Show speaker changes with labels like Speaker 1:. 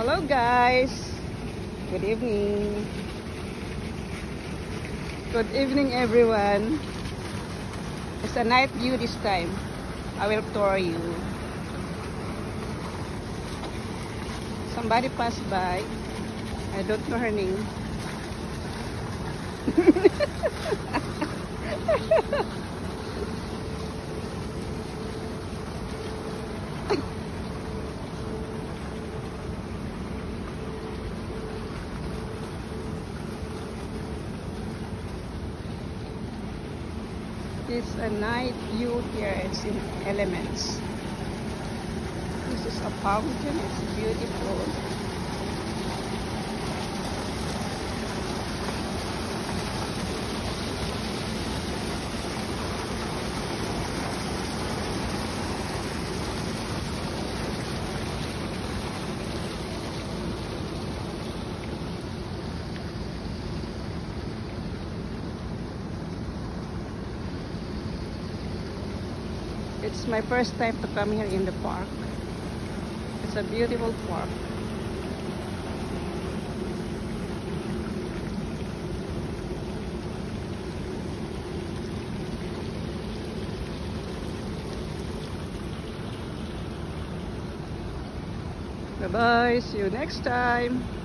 Speaker 1: Hello guys, good evening. Good evening everyone. It's a night view this time. I will tour you. Somebody passed by. I don't know her name. It's a night view here. It's in Elements. This is a fountain. It's beautiful. It's my first time to come here in the park. It's a beautiful park. Bye bye, see you next time.